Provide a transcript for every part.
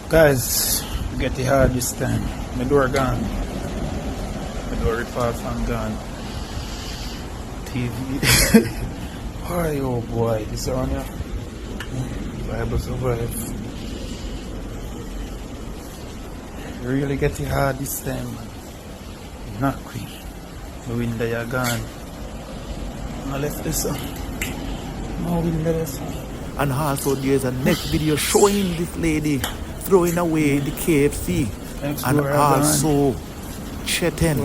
Guys, get it hard this time. My door gone. My door rip off and gone. TV. Why, oh boy, this on ya. Bible survive. Really get it hard this time, man. Not quick. The window are gone. I left this on. No window this on. And also there's a next video showing this lady throwing away the KFC. And also Chetan,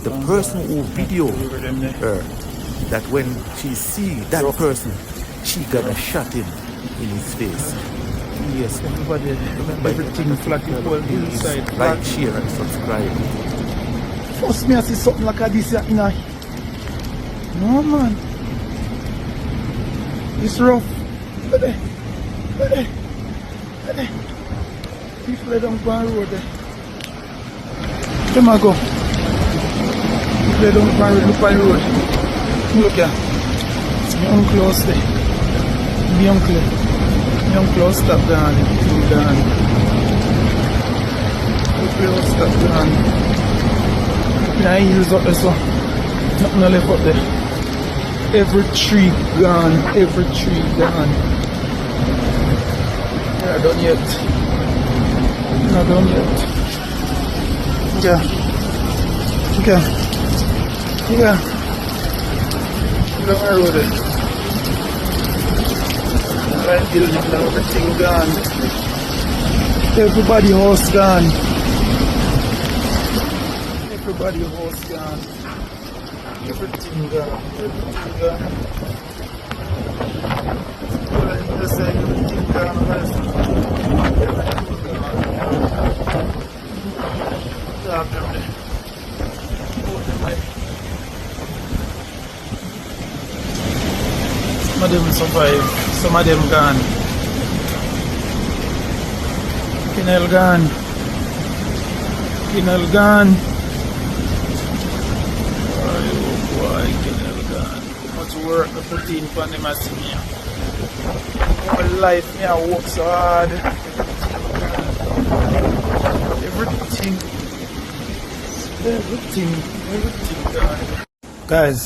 the person who videoed her, that when she see that person, she got a shot in his face. Yes, everybody, remember everything flat inside. Like, share and subscribe. First me I see something like this here in a... No man. It's rough. People don't go on road there. Come on, go. People don't go on road, look on the road. Look here. It's my uncle house there. My uncle house stop down. Uncle house stop down. Yeah, hills up there, so nothing left up there. Every tree gone. Yeah, done yet. Not done yet. Yeah. Look at the road there. Right building now, everything gone. Everybody house gone. Everybody house gone. Everything gone. Just like everything gone. Some of them survive, some of them gone. Pinel gone. Oh boy, Pinel gone. Much work I put in for them as me. My life, me I work so hard. Everything gone. Guys,